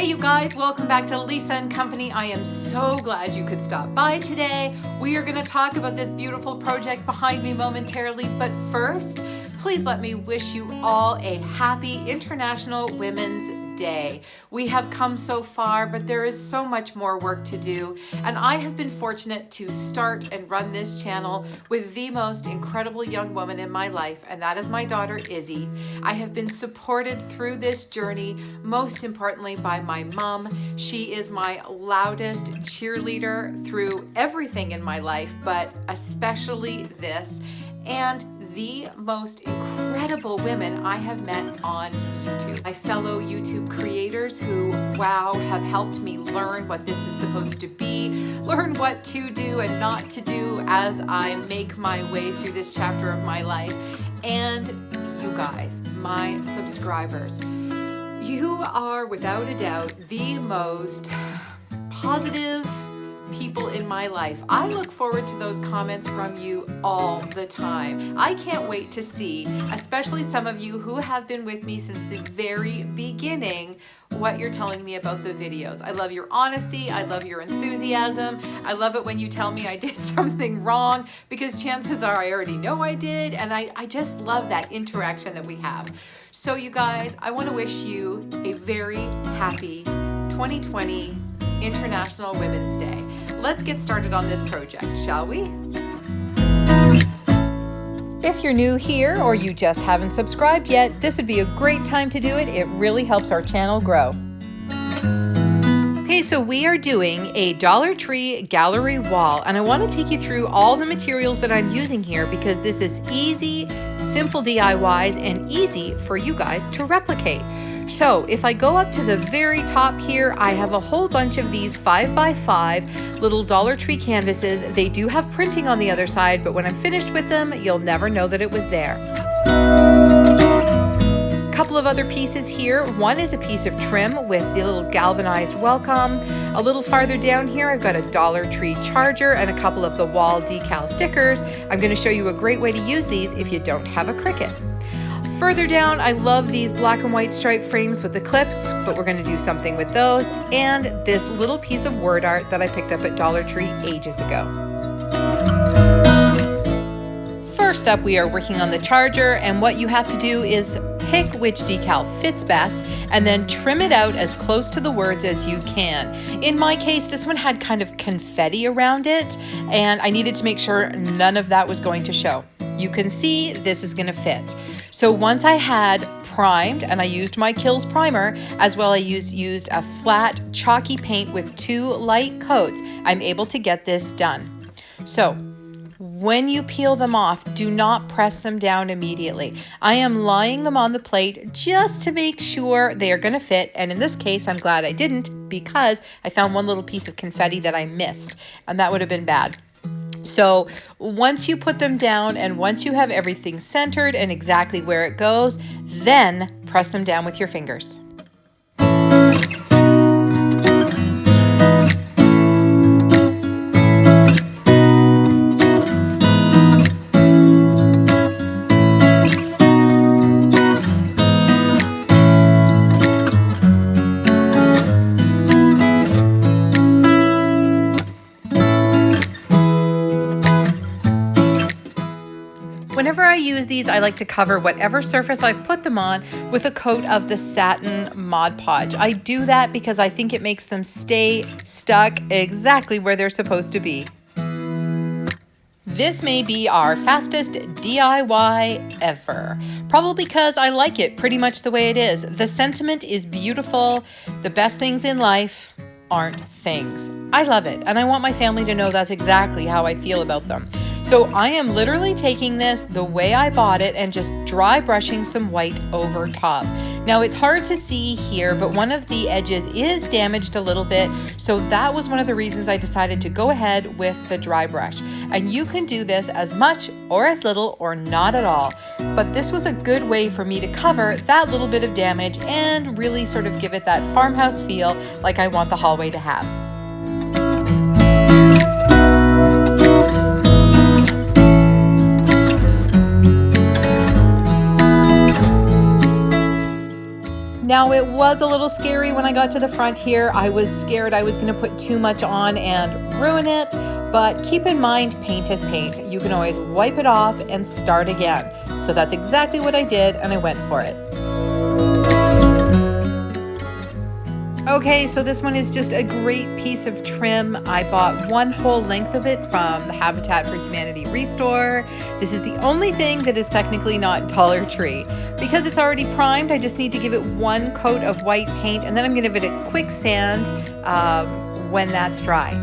Hey you guys, welcome back to Lisa and Company. I am so glad you could stop by today. We are going to talk about this beautiful project behind me momentarily, but first, please let me wish you all a happy International Women's Day. We have come so far, but there is so much more work to do, and I have been fortunate to start and run this channel with the most incredible young woman in my life, and that is my daughter Izzy. I have been supported through this journey, most importantly by my mom. She is my loudest cheerleader through everything in my life, but especially this, and the most incredible women I have met on YouTube. My fellow YouTube creators who, wow, have helped me learn what this is supposed to be, learn what to do and not to do as I make my way through this chapter of my life. And you guys, my subscribers, you are without a doubt the most positive people in my life. I look forward to those comments from you all the time. I can't wait to see, especially some of you who have been with me since the very beginning, what you're telling me about the videos. I love your honesty. I love your enthusiasm. I love it when you tell me I did something wrong, because chances are I already know I did, and I just love that interaction that we have. So you guys, I want to wish you a very happy 2020 International Women's Day. Let's get started on this project, shall we? If you're new here or you just haven't subscribed yet, this would be a great time to do it. It really helps our channel grow. Okay, so we are doing a Dollar Tree gallery wall, and I want to take you through all the materials that I'm using here because this is easy, simple DIYs and easy for you guys to replicate. So if I go up to the very top here, I have a whole bunch of these 5x5 little Dollar Tree canvases. They do have printing on the other side, but when I'm finished with them, you'll never know that it was there. A couple of other pieces here. One is a piece of trim with the little galvanized welcome. A little farther down here, I've got a Dollar Tree charger and a couple of the wall decal stickers. I'm going to show you a great way to use these if you don't have a Cricut. Further down, I love these black and white stripe frames with the clips, but we're going to do something with those, and this little piece of word art that I picked up at Dollar Tree ages ago. First up, we are working on the charger, and what you have to do is pick which decal fits best and then trim it out as close to the words as you can. In my case, this one had kind of confetti around it, and I needed to make sure none of that was going to show. You can see this is going to fit. So once I had primed, and I used my Kills primer, as well I used a flat chalky paint with 2 light coats, I'm able to get this done. So when you peel them off, do not press them down immediately. I am lying them on the plate just to make sure they are going to fit, and in this case I'm glad I didn't, because I found one little piece of confetti that I missed, and that would have been bad. So once you put them down and once you have everything centered and exactly where it goes, then press them down with your fingers. Whenever I use these, I like to cover whatever surface I've put them on with a coat of the satin Mod Podge. I do that because I think it makes them stay stuck exactly where they're supposed to be. This may be our fastest DIY ever, probably because I like it pretty much the way it is. The sentiment is beautiful. The best things in life aren't things. I love it, and I want my family to know that's exactly how I feel about them. So I am literally taking this the way I bought it and just dry brushing some white over top. Now it's hard to see here, but one of the edges is damaged a little bit, so that was one of the reasons I decided to go ahead with the dry brush. And you can do this as much or as little or not at all, but this was a good way for me to cover that little bit of damage and really sort of give it that farmhouse feel like I want the hallway to have. Now it was a little scary when I got to the front here. I was scared I was going to put too much on and ruin it, but keep in mind, paint is paint. You can always wipe it off and start again. So that's exactly what I did, and I went for it. Okay, so this one is just a great piece of trim. I bought one whole length of it from the Habitat for Humanity Restore. This is the only thing that is technically not Dollar Tree. Because it's already primed, I just need to give it one coat of white paint, and then I'm going to give it a quick sand when that's dry.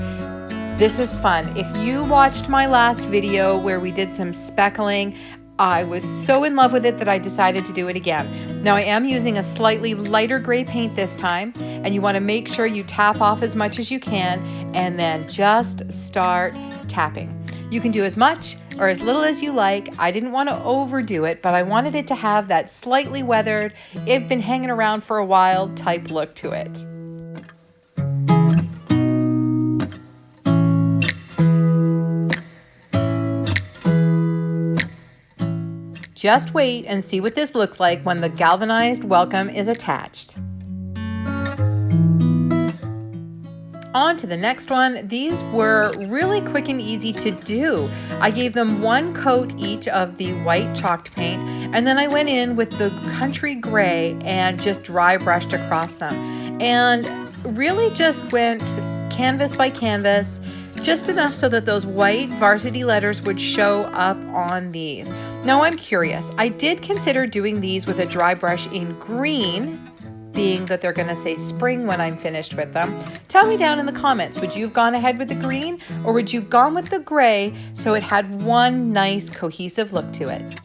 This is fun. If you watched my last video where we did some speckling, I was so in love with it that I decided to do it again. Now I am using a slightly lighter gray paint this time, and you want to make sure you tap off as much as you can and then just start tapping. You can do as much or as little as you like. I didn't want to overdo it, but I wanted it to have that slightly weathered, it's been hanging around for a while type look to it. Just wait and see what this looks like when the galvanized welcome is attached. On to the next one. These were really quick and easy to do. I gave them one coat each of the white chalked paint, and then I went in with the country gray and just dry brushed across them. And really just went canvas by canvas, just enough so that those white varsity letters would show up on these. Now I'm curious, I did consider doing these with a dry brush in green, being that they're gonna say spring when I'm finished with them. Tell me down in the comments, would you have gone ahead with the green, or would you have gone with the gray so it had one nice cohesive look to it?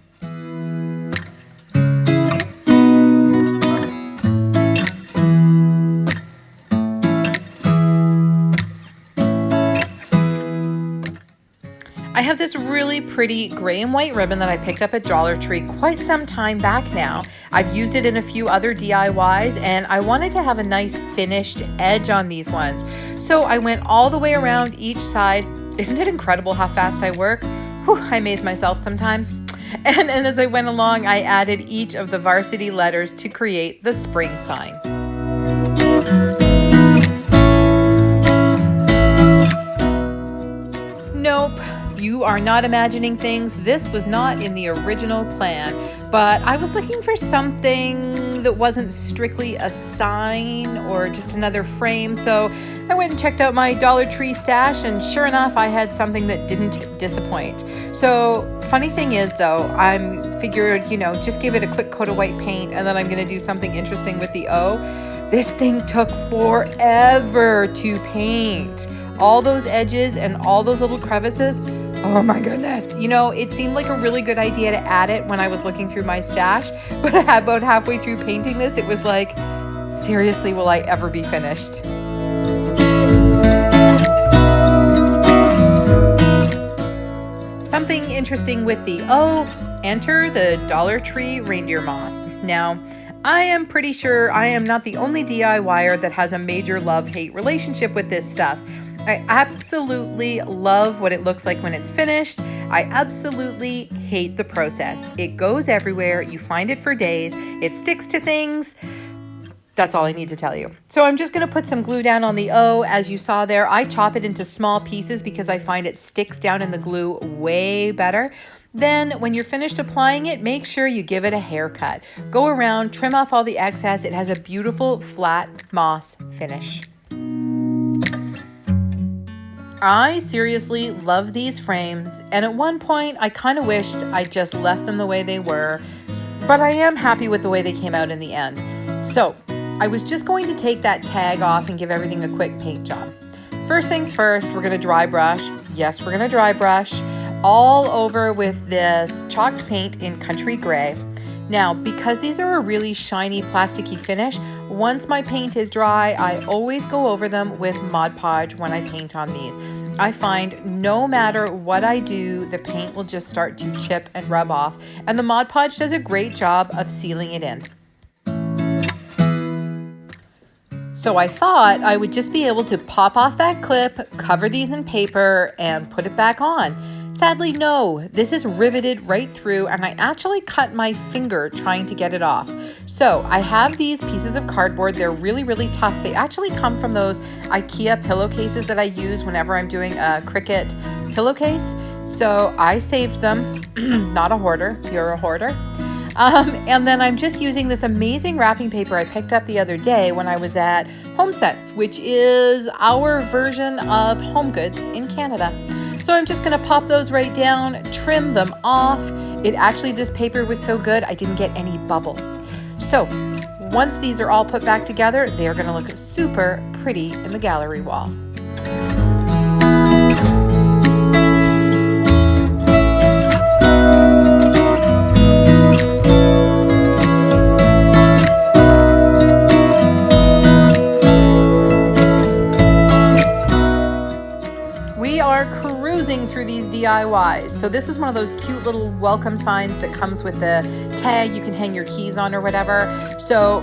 I have this really pretty gray and white ribbon that I picked up at Dollar Tree quite some time back now. I've used it in a few other DIYs, and I wanted to have a nice finished edge on these ones. So I went all the way around each side. Isn't it incredible how fast I work? Whew, I amaze myself sometimes. And as I went along, I added each of the varsity letters to create the spring sign. Nope. You are not imagining things. This was not in the original plan, but I was looking for something that wasn't strictly a sign or just another frame. So I went and checked out my Dollar Tree stash, and sure enough, I had something that didn't disappoint. So funny thing is though, I figured, just give it a quick coat of white paint, and then I'm going to do something interesting with the O. This thing took forever to paint. All those edges and all those little crevices. Oh my goodness. It seemed like a really good idea to add it when I was looking through my stash, but about halfway through painting this, it was like, seriously, will I ever be finished? Something interesting with the O, enter the Dollar Tree reindeer moss. Now, I am pretty sure I am not the only DIYer that has a major love-hate relationship with this stuff. I absolutely love what it looks like when it's finished. I absolutely hate the process. It goes everywhere. You find it for days. It sticks to things. That's all I need to tell you. So I'm just going to put some glue down on the O. As you saw there, I chop it into small pieces because I find it sticks down in the glue way better. Then when you're finished applying it, make sure you give it a haircut. Go around, trim off all the excess. It has a beautiful flat moss finish. I seriously love these frames, and at one point I kind of wished I just left them the way they were, but I am happy with the way they came out in the end. So I was just going to take that tag off and give everything a quick paint job. First things first, we're going to dry brush. Yes, we're going to dry brush all over with this chalked paint in country gray. Now, because these are a really shiny plasticky finish, once my paint is dry, I always go over them with Mod Podge when I paint on these. I find no matter what I do, the paint will just start to chip and rub off, and the Mod Podge does a great job of sealing it in. So I thought I would just be able to pop off that clip, cover these in paper, and put it back on. Sadly, no, this is riveted right through and I actually cut my finger trying to get it off. So I have these pieces of cardboard. They're really, really tough. They actually come from those IKEA pillowcases that I use whenever I'm doing a Cricut pillowcase. So I saved them, not a hoarder, you're a hoarder. And then I'm just using this amazing wrapping paper I picked up the other day when I was at HomeSense, which is our version of Home Goods in Canada. So I'm just gonna pop those right down, trim them off. This paper was so good, I didn't get any bubbles. So once these are all put back together, they are gonna look super pretty in the gallery wall. We are cruising through these DIYs. So this is one of those cute little welcome signs that comes with the tag you can hang your keys on or whatever. So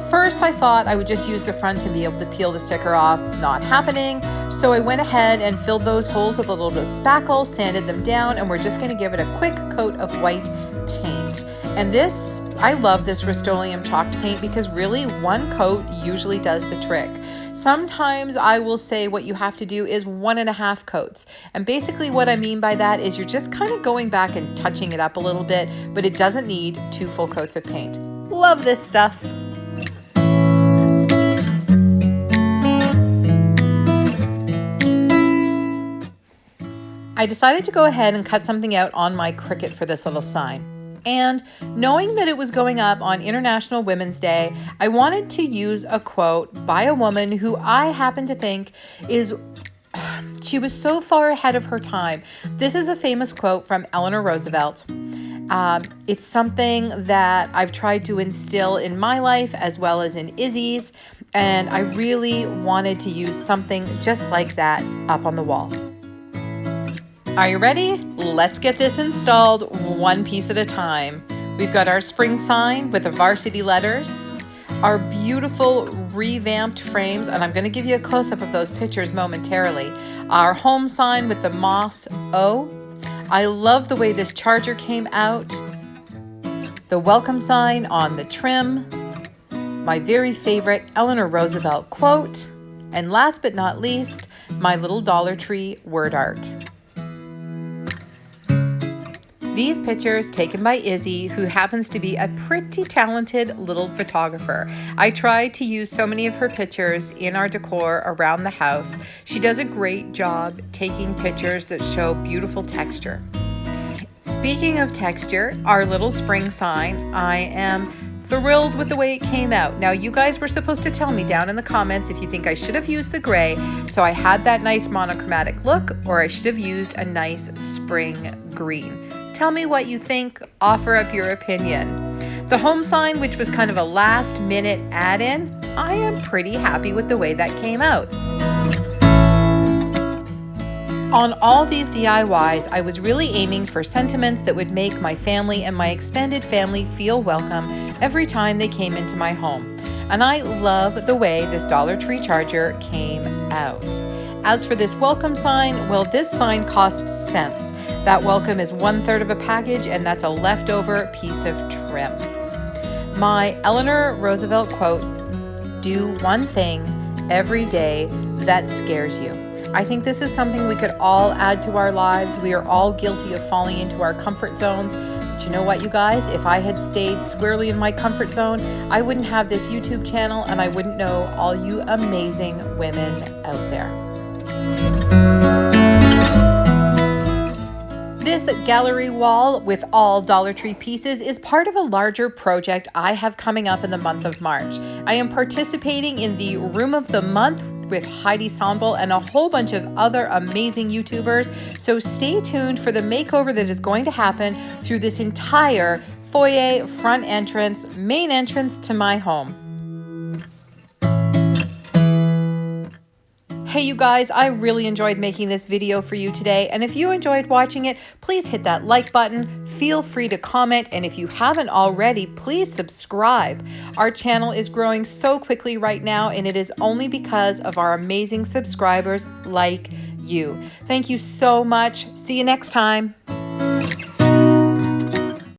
first I thought I would just use the front and be able to peel the sticker off. Not happening. So I went ahead and filled those holes with a little bit of spackle, sanded them down, and we're just going to give it a quick coat of white paint. And this, I love this Rust-Oleum chalk paint because really one coat usually does the trick. Sometimes I will say what you have to do is 1.5 coats. And basically what I mean by that is you're just kind of going back and touching it up a little bit, but it doesn't need 2 full coats of paint. Love this stuff. I decided to go ahead and cut something out on my Cricut for this little sign. And knowing that it was going up on International Women's Day, I wanted to use a quote by a woman who I happen to think she was so far ahead of her time. This is a famous quote from Eleanor Roosevelt. It's something that I've tried to instill in my life as well as in Izzy's, and I really wanted to use something just like that up on the wall. Are you ready? Let's get this installed one piece at a time. We've got our spring sign with the varsity letters, our beautiful revamped frames, and I'm going to give you a close-up of those pictures momentarily. Our home sign with the moss O. I love the way this charger came out. The welcome sign on the trim. My very favorite Eleanor Roosevelt quote. And last but not least, my little Dollar Tree word art. These pictures taken by Izzy, who happens to be a pretty talented little photographer. I try to use so many of her pictures in our decor around the house. She does a great job taking pictures that show beautiful texture. Speaking of texture, our little spring sign, I am thrilled with the way it came out. Now, you guys were supposed to tell me down in the comments if you think I should have used the gray, so I had that nice monochromatic look, or I should have used a nice spring green. Tell me what you think, offer up your opinion. The home sign, which was kind of a last minute add-in, I am pretty happy with the way that came out. On all these DIYs, I was really aiming for sentiments that would make my family and my extended family feel welcome every time they came into my home. And I love the way this Dollar Tree charger came out. As for this welcome sign, well, this sign costs cents. That welcome is 1/3 of a package, and that's a leftover piece of trim. My Eleanor Roosevelt quote, do one thing every day that scares you. I think this is something we could all add to our lives. We are all guilty of falling into our comfort zones. But you know what, you guys? If I had stayed squarely in my comfort zone, I wouldn't have this YouTube channel, and I wouldn't know all you amazing women out there. This gallery wall with all Dollar Tree pieces is part of a larger project I have coming up in the month of March. I am participating in the Room of the Month with Heidi Sonbel and a whole bunch of other amazing YouTubers, so stay tuned for the makeover that is going to happen through this entire foyer, front entrance, main entrance to my home. Hey you guys, I really enjoyed making this video for you today, and if you enjoyed watching it, please hit that like button, feel free to comment, and if you haven't already, please subscribe. Our channel is growing so quickly right now, and it is only because of our amazing subscribers like you. Thank you so much. See you next time.